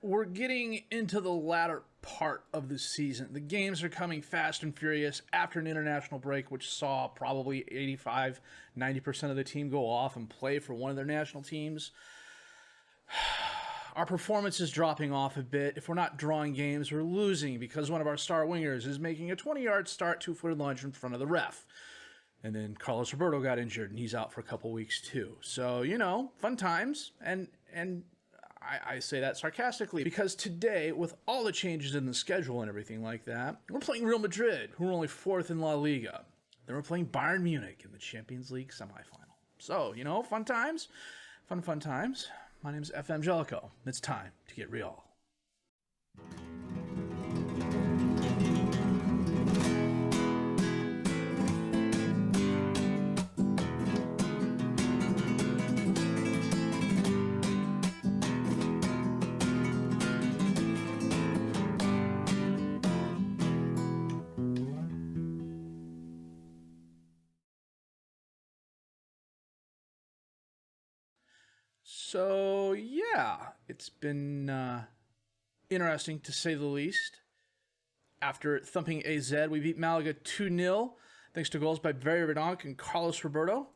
we're getting into the latter part of the season. The games are coming fast and furious after an international break, which saw probably 85-90% of the team go off and play for one of their national teams. Our performance is dropping off a bit. If we're not drawing games, we're losing because one of our star wingers is making a 20-yard start, 2-footed lunge in front of the ref. And then Carlos Roberto got injured, and he's out for a couple weeks too. So, fun times. And I say that sarcastically because today, with all the changes in the schedule and everything like that, we're playing Real Madrid, who are only 4th in La Liga. Then we're playing Bayern Munich in the Champions League semifinal. So, fun times. Fun times. My name is FM20. It's time to get real. So, yeah, it's been interesting to say the least. After thumping AZ, we beat Malaga 2-0, thanks to goals by Barry Verdonk and Carlos Roberto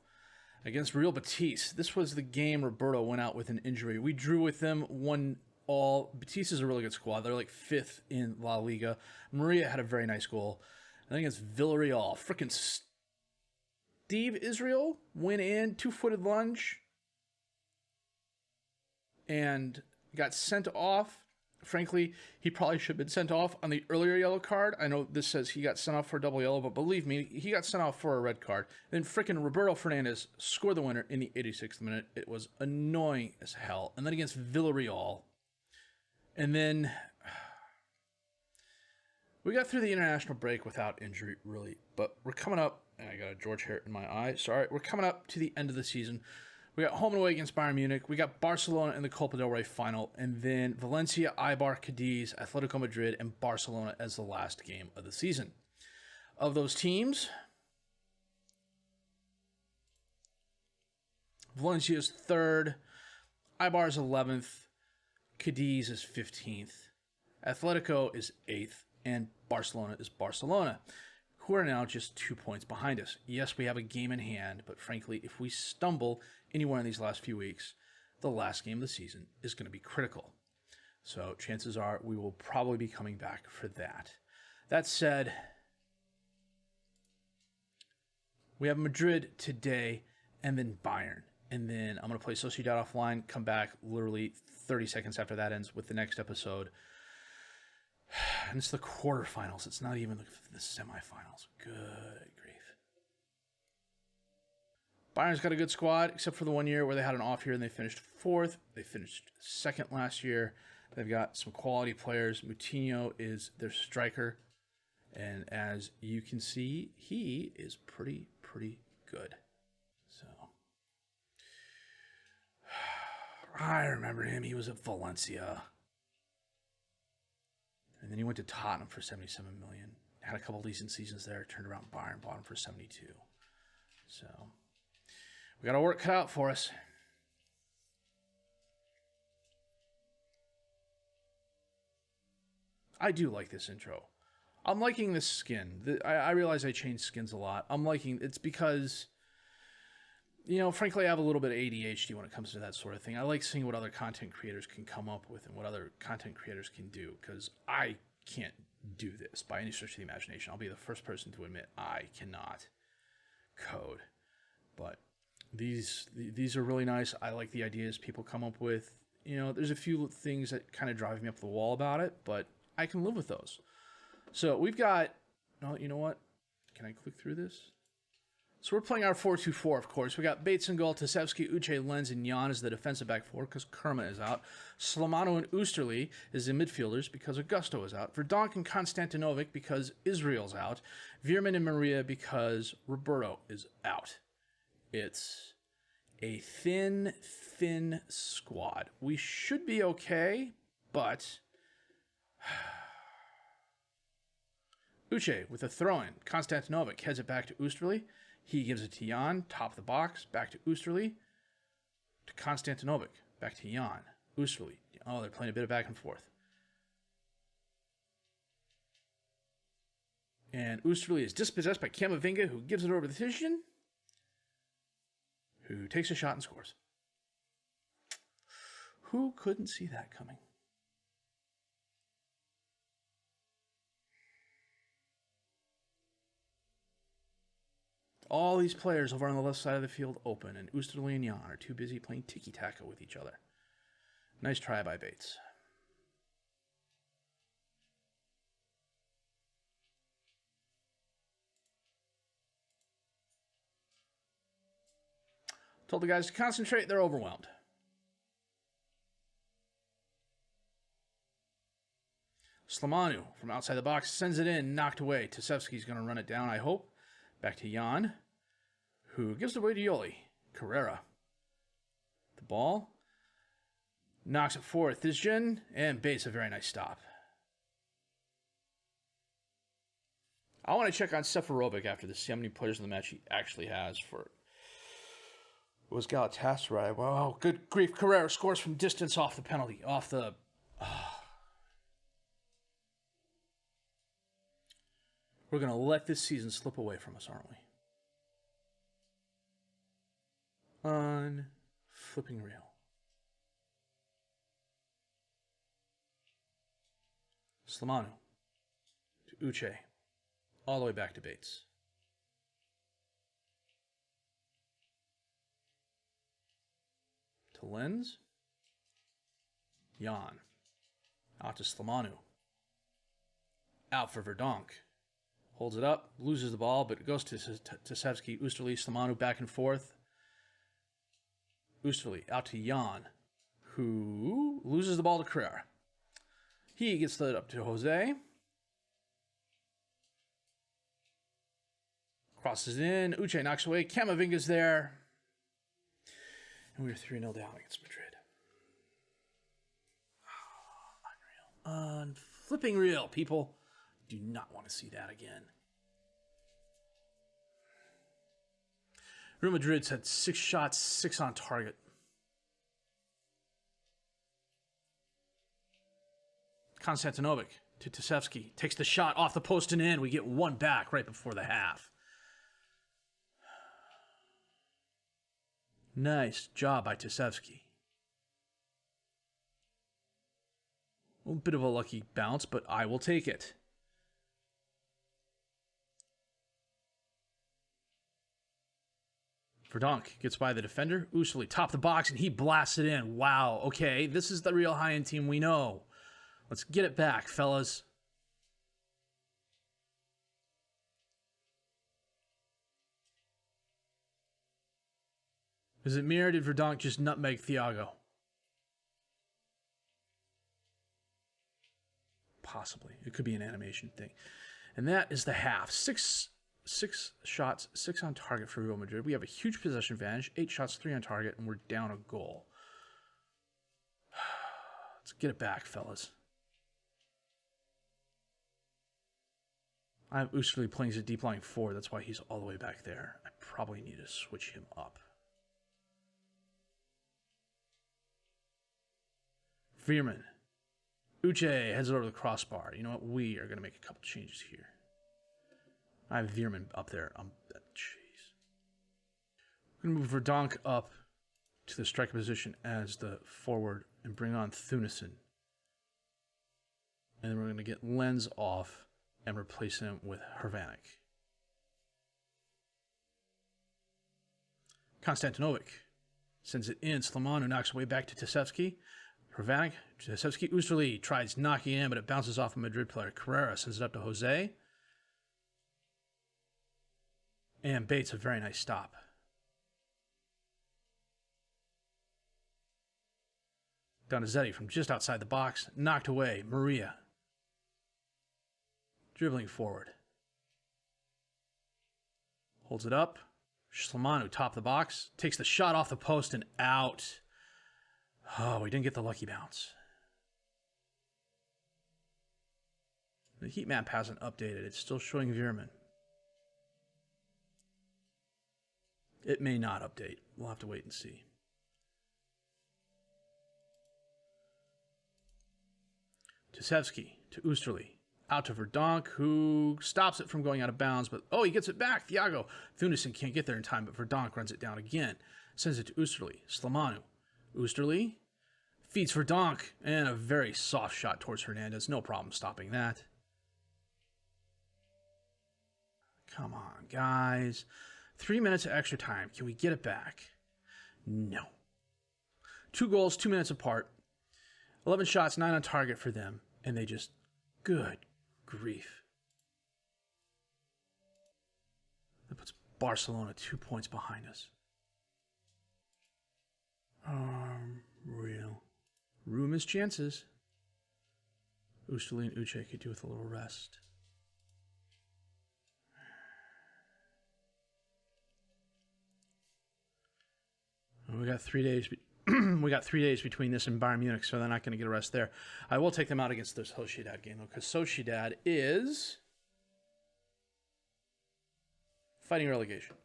against Real Betis. This was the game Roberto went out with an injury. We drew with them 1-1. Betis is a really good squad. They're like 5th in La Liga. Maria had a very nice goal. I think it's Villarreal. Frickin' Steve Israel went in, 2-footed lunge, and got sent off. Frankly, he probably should have been sent off on the earlier yellow card. I know this says he got sent off for a double yellow, but believe me, he got sent off for a red card. Then frickin' Roberto Fernandez scored the winner in the 86th minute. It was annoying as hell. And then against Villarreal. And then we got through the international break without injury, really. But we're coming up, and I got a George hair in my eye. Sorry. We're coming up to the end of the season. We got home and away against Bayern Munich. We got Barcelona in the Copa del Rey final. And then Valencia, Eibar, Cadiz, Atletico Madrid, and Barcelona as the last game of the season. Of those teams, Valencia is 3rd. Eibar is 11th. Cadiz is 15th. Atletico is 8th. And Barcelona is Barcelona, who are now just 2 points behind us. Yes, we have a game in hand, but frankly, if we stumble anywhere in these last few weeks, the last game of the season is going to be critical. So chances are we will probably be coming back for that. That said, we have Madrid today and then Bayern. And then I'm going to play Sociedad offline, come back literally 30 seconds after that ends with the next episode. And it's the quarterfinals. It's not even the semifinals. Good grief. Bayern's got a good squad, except for the 1 year where they had an off year and they finished 4th. They finished 2nd last year. They've got some quality players. Moutinho is their striker. And as you can see, he is pretty good. So, I remember him. He was at Valencia. And then he went to Tottenham for $77 million. Had a couple decent seasons there. Turned around Bayern, bought him for $72. So we got our work cut out for us. I do like this intro. I'm liking this skin. I realize I change skins a lot. I'm liking it's because, frankly, I have a little bit of ADHD when it comes to that sort of thing. I like seeing what other content creators can come up with and what other content creators can do, because I can't do this by any stretch of the imagination. I'll be the first person to admit I cannot code. But these are really nice. I like the ideas people come up with. There's a few things that kind of drive me up the wall about it, but I can live with those. So we've got, you know what? Can I click through this? So we're playing our 4-2-4, of course. We got Bates in goal, Tasevsky, Uche, Lenz, and Jan as the defensive back four because Kerma is out. Slamano and Oosterley is the midfielders because Augusto is out. Verdonk and Konstantinovic because Israel's out. Veerman and Maria because Roberto is out. It's a thin squad. We should be okay, but Uche with a throw-in. Konstantinovic heads it back to Oosterley. He gives it to Jan, top of the box, back to Oosterley, to Konstantinovic, back to Jan, Oosterley, Oh, they're playing a bit of back and forth. And Oosterley is dispossessed by Camavinga, who gives it over to Tishin, who takes a shot and scores. Who couldn't see that coming? All these players over on the left side of the field open, and Oosterley and Jan are too busy playing tiki-taka with each other. Nice try by Bates. Told the guys to concentrate, they're overwhelmed. Slamanu from outside the box sends it in, knocked away. Tasevsky's going to run it down, I hope. Back to Jan, who gives it away to Yoli. Carrera. The ball. Knocks it forward. Thizgen, and Bates, a very nice stop. I want to check on Seferovic after this, see how many players in the match he actually has for... It was Galatasaray. Wow, good grief. Carrera scores from distance off the penalty. Off the... We're going to let this season slip away from us, aren't we? On flipping Réal. Slamanu to Uche. All the way back to Bates. To Lenz. Jan. Out to Slamanu. Out for Verdonk. Holds it up, loses the ball, but it goes to Tasevsky, Oosterley, Slamanu back and forth. Oosterley out to Jan, who loses the ball to Carrera. He gets it up to Jose. Crosses in. Uche knocks away. Camavinga's there. And we're 3-0 down against Madrid. Oh, unreal. Flipping real, people. Do not want to see that again. Real Madrid's had 6 shots, 6 on target. Konstantinovic to Tasevsky. Takes the shot off the post and in. We get one back right before the half. Nice job by Tasevsky. A bit of a lucky bounce, but I will take it. Verdonk gets by the defender. Oosterley top the box, and he blasts it in. Wow, okay, this is the real high-end team we know. Let's get it back, fellas. Is it me or did Verdonk just nutmeg Thiago? Possibly. It could be an animation thing. And that is the half. Six shots, 6 on target for Real Madrid. We have a huge possession advantage. 8 shots, 3 on target, and we're down a goal. Let's get it back, fellas. I have Oosterley playing as a deep lying forward. That's why he's all the way back there. I probably need to switch him up. Veerman. Uche heads it over the crossbar. You know what? We are going to make a couple changes here. I have Veerman up there. Jeez. We're going to move Verdonk up to the striker position as the forward and bring on Thunesen. And then we're going to get Lenz off and replace him with Hrvanik. Konstantinovic sends it in. Slamanu knocks away back to Tasevsky. Hrvanik, Tasevsky, Oosterley tries knocking it in, but it bounces off a Madrid player. Carrera sends it up to Jose. And Bates, a very nice stop. Donizetti from just outside the box, knocked away. Maria. Dribbling forward. Holds it up. Slamanu, top the box. Takes the shot off the post and out. Oh, we didn't get the lucky bounce. The heat map hasn't updated. It's still showing Veerman. It may not update. We'll have to wait and see. Tusevsky to Oosterley. Out to Verdonk, who stops it from going out of bounds, but he gets it back. Thiago. Thuneson can't get there in time, but Verdonk runs it down again. Sends it to Oosterley. Slimanu. Oosterley feeds Verdonk, and a very soft shot towards Hernandez. No problem stopping that. Come on, guys. 3 minutes of extra time. Can we get it back? No. 2 goals, 2 minutes apart. 11 shots, 9 on target for them, and they just... Good grief. That puts Barcelona 2 points behind us. Real. Rue missed chances. Oosterley and Uche could do with a little rest. We got 3 days. We got 3 days between this and Bayern Munich, so they're not going to get a rest there. I will take them out against this Sociedad game, though, because Sociedad is fighting relegation.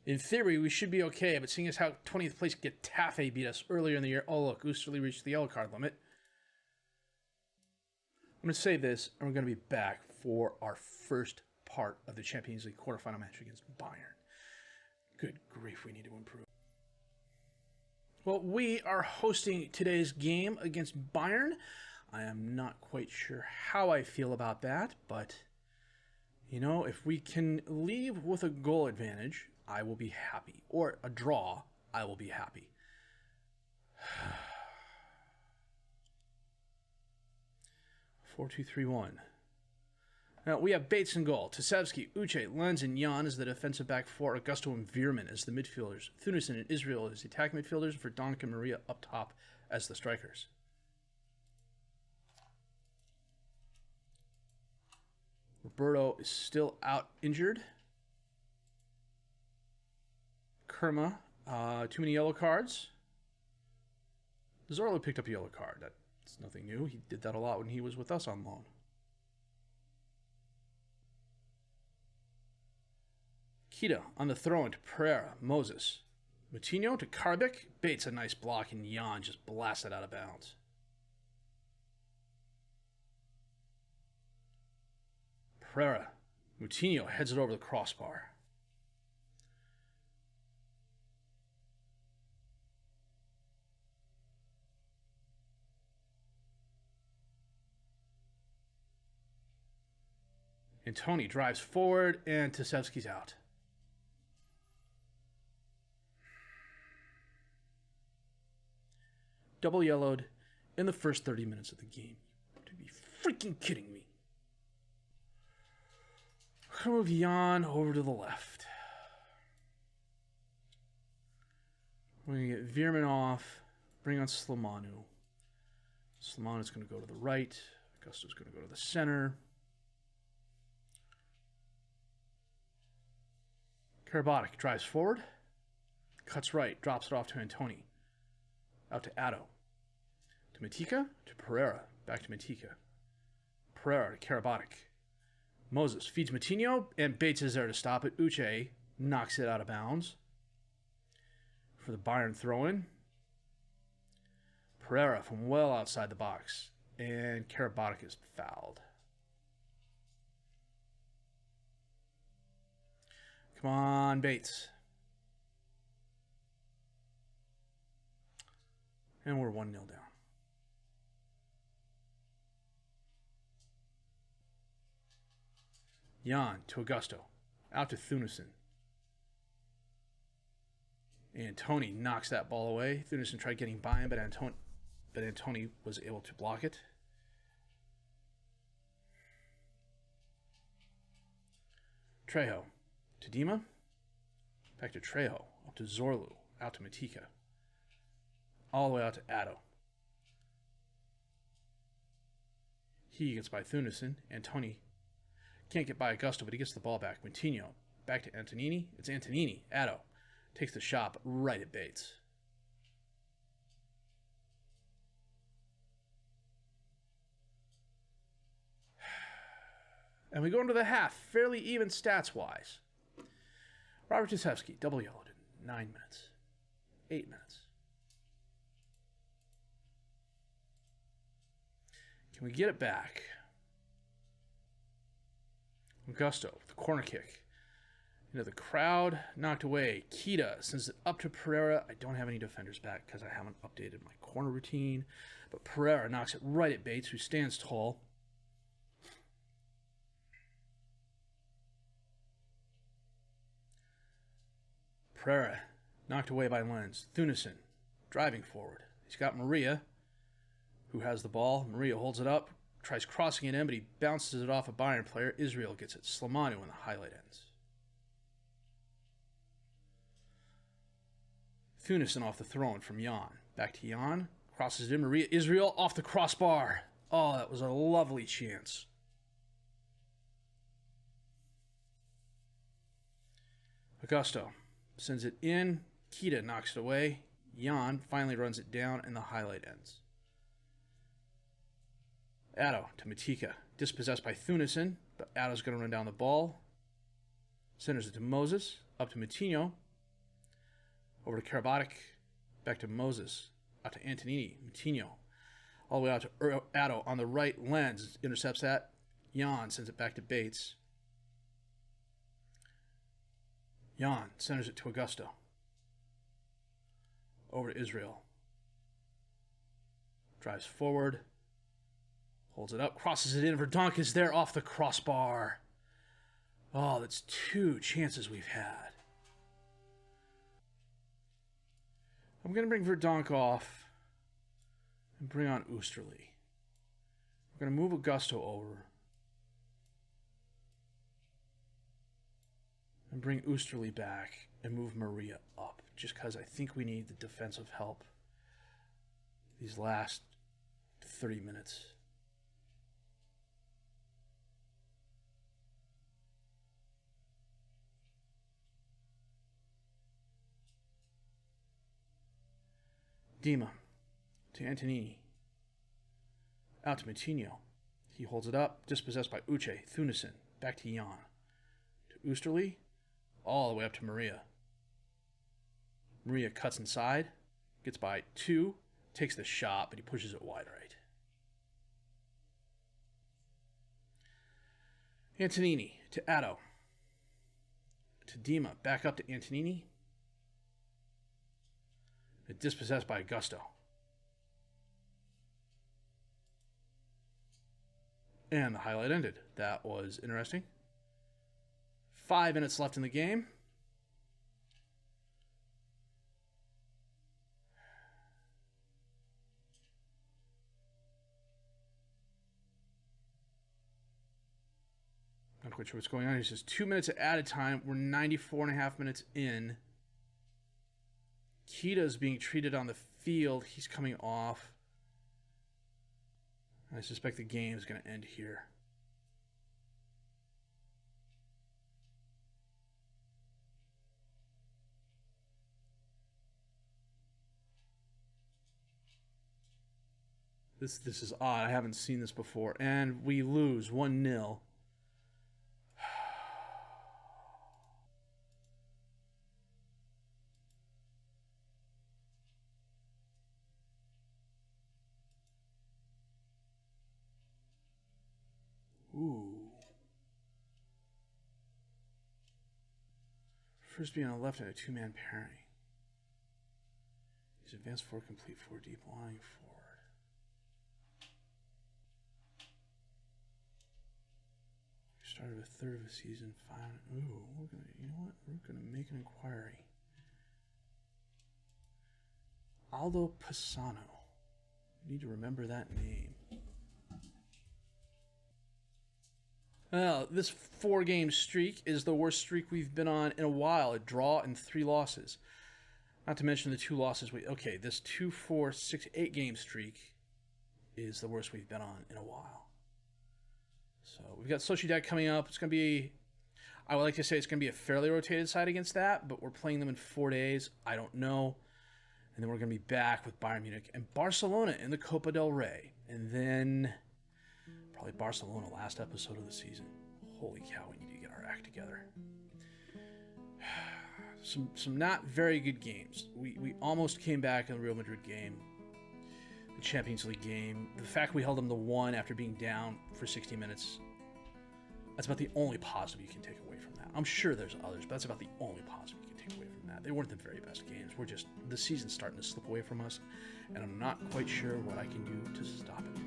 In theory, we should be okay, but seeing as how 20th place Getafe beat us earlier in the year, look, Oosterley reached the yellow card limit. I'm going to save this, and we're going to be back for our first part of the Champions League quarterfinal match against Bayern. Good grief, we need to improve. Well, we are hosting today's game against Bayern. I am not quite sure how I feel about that, but, if we can leave with a goal advantage, I will be happy. Or a draw, I will be happy. 4-2-3-1. Now, we have Bates in goal. Tusevsky, Uche, Lenz, and Jan as the defensive back four. Augusto and Veerman as the midfielders. Thuneson and Israel as the attacking midfielders. Verdonk and Maria up top as the strikers. Roberto is still out injured. Kerma, too many yellow cards. Zorlo picked up a yellow card. That's nothing new. He did that a lot when he was with us on loan. Kita on the throw-in to Pereira, Moses. Moutinho to Karbik. Bates a nice block, and Jan just blasted out of bounds. Pereira. Moutinho heads it over the crossbar. And Tony drives forward, and Tusevsky's out. Double yellowed in the first 30 minutes of the game. To be freaking kidding me. Move Jan over to the left. We're going to get Veerman off. Bring on Slimanu. Slimanu's going to go to the right. Augusto's going to go to the center. Karabatic drives forward. Cuts right. Drops it off to Antoni. Out to Addo. To Matika. To Pereira. Back to Matika. Pereira to Karabatic. Moses feeds Moutinho, and Bates is there to stop it. Uche knocks it out of bounds. For the Bayern throw-in. Pereira from well outside the box. And Karabatic is fouled. Come on, Bates. And we're 1-0 down. Jan to Augusto. Out to Thuneson. And Tony knocks that ball away. Thuneson tried getting by him, but Antoni was able to block it. Trejo to Dima. Back to Trejo. Up to Zorlu. Out to Matika. All the way out to Addo. He gets by Thuneson. Antoni can't get by Augusto, but he gets the ball back. Moutinho. Back to Antonini. It's Antonini. Addo takes the shot, but right at Bates. And we go into the half, fairly even stats-wise. Robert Tusevsky, double yellowed in 9 minutes. 8 minutes. Can we get it back? Augusto, the corner kick. Into the crowd, knocked away. Kita sends it up to Pereira. I don't have any defenders back because I haven't updated my corner routine. But Pereira knocks it right at Bates, who stands tall. Pereira knocked away by Lenz. Thunison driving forward. He's got Maria, who has the ball. Maria holds it up, tries crossing it in, but he bounces it off a Bayern player. Israel gets it. Slamanu in the highlight ends. Thunison off the throw-in from Jan. Back to Jan. Crosses it in. Maria Israel off the crossbar. Oh, that was a lovely chance. Augusto sends it in. Kita knocks it away. Jan finally runs it down, and the highlight ends. Addo to Matika. Dispossessed by Thunison, but Addo's going to run down the ball. Centers it to Moses. Up to Moutinho. Over to Karabatic. Back to Moses. Out to Antonini. Moutinho. All the way out to Addo on the right. Lenz intercepts that. Jan sends it back to Bates. Jan centers it to Augusto. Over to Israel. Drives forward. Holds it up. Crosses it in. Verdonk is there off the crossbar. Oh, that's 2 chances we've had. I'm going to bring Verdonk off and bring on Oosterly. We're going to move Augusto over and bring Oosterly back and move Maria up, just because I think we need the defensive help these last 30 minutes. Dima to Antonini. Out to Moutinho. He holds it up. Dispossessed by Uche. Thunison. Back to Jan. To Oosterly. All the way up to Maria. Maria cuts inside. Gets by 2. Takes the shot, but he pushes it wide right. Antonini to Addo. To Dima. Back up to Antonini. Dispossessed by Augusto. And the highlight ended. That was interesting. 5 minutes left in the game. Not quite sure what's going on. It's just 2 minutes at a time. We're 94.5 minutes in. Kita's being treated on the field. He's coming off. I suspect the game is going to end here. This is odd. I haven't seen this before. And we lose 1-0. Ooh. First being on the left and a 2-man pairing. He's advanced forward, complete forward, deep lying forward. We started a third of a season, 5. Ooh, you know what? We're gonna make an inquiry. Aldo Pisano. We need to remember that name. Well, this 4-game streak is the worst streak we've been on in a while. A draw and 3 losses. Not to mention the 2 losses okay, this 2, 4, 6, 8-game streak is the worst we've been on in a while. So we've got Sociedad coming up. It's going to be, I would like to say it's going to be a fairly rotated side against that, but we're playing them in 4 days. I don't know. And then we're going to be back with Bayern Munich and Barcelona in the Copa del Rey. And then probably Barcelona last episode of the season. Holy cow, we need to get our act together. Some not very good games. We almost came back in the Real Madrid game. the Champions League game. The fact we held them to 1 after being down for 60 minutes, that's about the only positive you can take away from that. I'm sure there's others, but that's about the only positive you can take away from that. They weren't the very best games. The season's starting to slip away from us, and I'm not quite sure what I can do to stop it.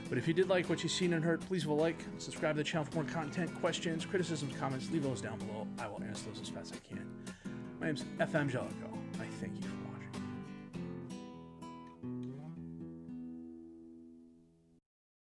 But if you did like what you've seen and heard, please leave a like, subscribe to the channel for more content, questions, criticisms, comments, leave those down below. I will answer those as fast as I can. My name's FM20.